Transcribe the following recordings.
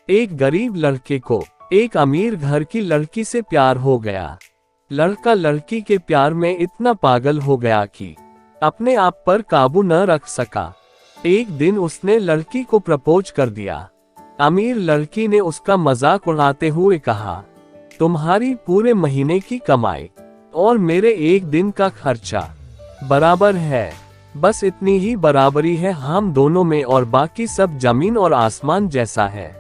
एक गरीब लड़के को एक अमीर घर की लड़की से प्यार हो गया। लड़का लड़की के प्यार में इतना पागल हो गया कि अपने आप पर काबू न रख सका। एक दिन उसने लड़की को प्रपोज कर दिया। अमीर लड़की ने उसका मजाक उड़ाते हुए कहा, तुम्हारी पूरे महीने की कमाई और मेरे एक दिन का खर्चा बराबर है, बस इतनी ही बराबरी है हम दोनों में और बाकी सब जमीन और आसमान जैसा है।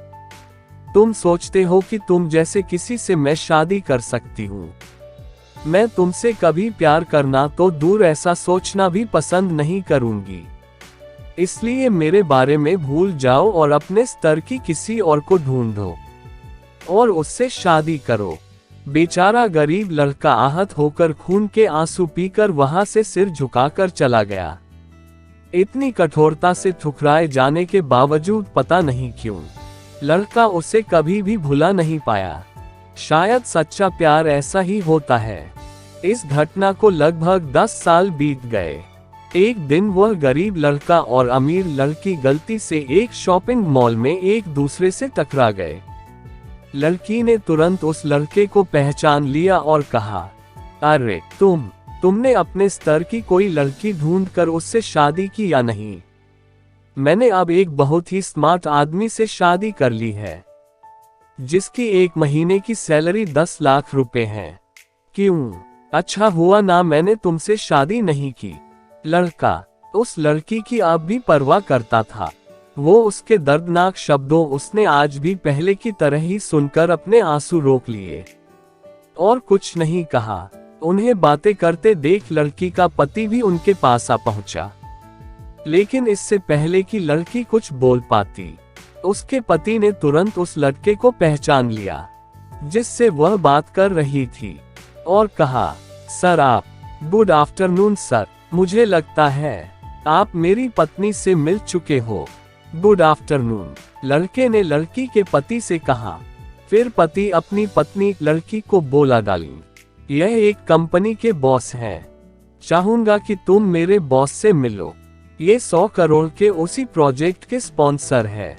तुम सोचते हो कि तुम जैसे किसी से मैं शादी कर सकती हूँ। मैं तुमसे कभी प्यार करना तो दूर, ऐसा सोचना भी पसंद नहीं करूंगी। इसलिए मेरे बारे में भूल जाओ और अपने स्तर की किसी और को ढूंढो और उससे शादी करो। बेचारा गरीब लड़का आहत होकर खून के आंसू पीकर वहां से सिर झुकाकर चला गया। इतनी कठोरता से ठुकराए जाने के बावजूद पता नहीं क्यों लड़का उसे कभी भी भुला नहीं पाया। शायद सच्चा प्यार ऐसा ही होता है। इस घटना को लगभग 10 साल बीत गए। एक दिन वह गरीब लड़का और अमीर लड़की गलती से एक शॉपिंग मॉल में एक दूसरे से टकरा गए। लड़की ने तुरंत उस लड़के को पहचान लिया और कहा, अरे तुमने अपने स्तर की कोई लड़की ढूंढकर उससे शादी की या नहीं? मैंने अब एक बहुत ही स्मार्ट आदमी से शादी कर ली है जिसकी एक महीने की सैलरी 10 लाख रुपए है। क्यों? अच्छा हुआ ना मैंने तुमसे शादी नहीं की। लड़का उस लड़की की अब भी परवाह करता था। वो उसके दर्दनाक शब्दों उसने आज भी पहले की तरह ही सुनकर अपने आंसू रोक लिए और कुछ नहीं कहा। उन्हें बातें करते देख लड़की का पति भी उनके पास आ पहुंचा, लेकिन इससे पहले कि लड़की कुछ बोल पाती उसके पति ने तुरंत उस लड़के को पहचान लिया जिससे वह बात कर रही थी और कहा, सर आप। गुड आफ्टरनून सर, मुझे लगता है आप मेरी पत्नी से मिल चुके हो। गुड आफ्टरनून, लड़के ने लड़की के पति से कहा। फिर पति अपनी पत्नी लड़की को बोला, डाली यह एक कंपनी के बॉस हैं, चाहूंगा कि तुम मेरे बॉस से मिलो। ये 100 करोड़ के उसी प्रोजेक्ट के स्पॉन्सर है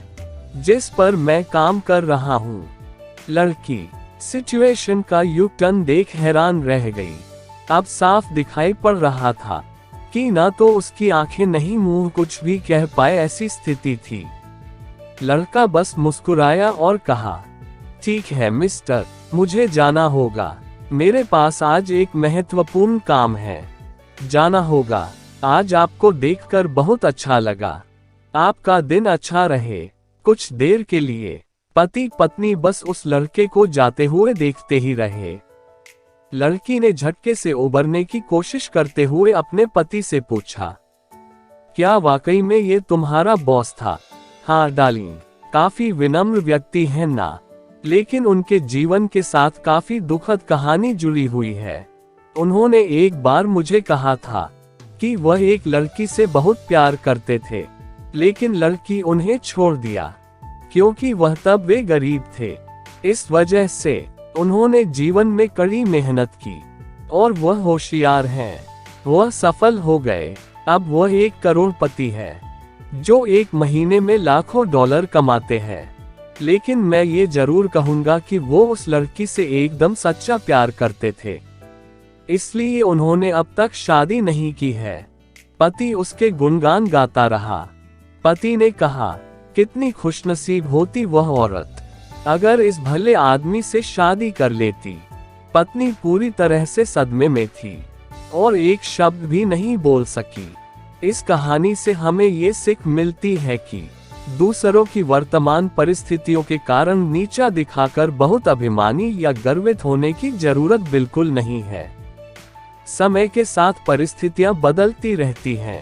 जिस पर मैं काम कर रहा हूँ। लड़की सिचुएशन का यू टर्न देख हैरान रह गई। अब साफ दिखाई पड़ रहा था कि ना तो उसकी आंखें नहीं मुंह कुछ भी कह पाए, ऐसी स्थिति थी। लड़का बस मुस्कुराया और कहा, ठीक है मिस्टर, मुझे जाना होगा। मेरे पास आज एक महत्वपूर्ण काम है, जाना होगा। आज आपको देखकर बहुत अच्छा लगा। आपका दिन अच्छा रहे। कुछ देर के लिए पति पत्नी बस उस लड़के को जाते हुए देखते ही रहे। लड़की ने झटके से उबरने की कोशिश करते हुए अपने पति से पूछा, क्या वाकई में ये तुम्हारा बॉस था? हाँ डार्लिंग, काफी विनम्र व्यक्ति है ना, लेकिन उनके जीवन के साथ काफी दुखद कहानी जुड़ी हुई है। उन्होंने एक बार मुझे कहा था कि वह एक लड़की से बहुत प्यार करते थे, लेकिन लड़की उन्हें छोड़ दिया क्योंकि वह तब वे गरीब थे। इस वजह से उन्होंने जीवन में कड़ी मेहनत की और वह होशियार हैं। वह सफल हो गए। अब वह एक करोड़पति है जो एक महीने में लाखों डॉलर कमाते हैं। लेकिन मैं ये जरूर कहूंगा कि वो उस लड़की से एकदम सच्चा प्यार करते थे, इसलिए उन्होंने अब तक शादी नहीं की है। पति उसके गुणगान गाता रहा। पति ने कहा, कितनी खुशनसीब होती वह औरत अगर इस भले आदमी से शादी कर लेती। पत्नी पूरी तरह से सदमे में थी और एक शब्द भी नहीं बोल सकी। इस कहानी से हमें ये सीख मिलती है कि दूसरों की वर्तमान परिस्थितियों के कारण नीचा दिखाकर बहुत अभिमानी या गर्वित होने की जरूरत बिल्कुल नहीं है। समय के साथ परिस्थितियां बदलती रहती हैं।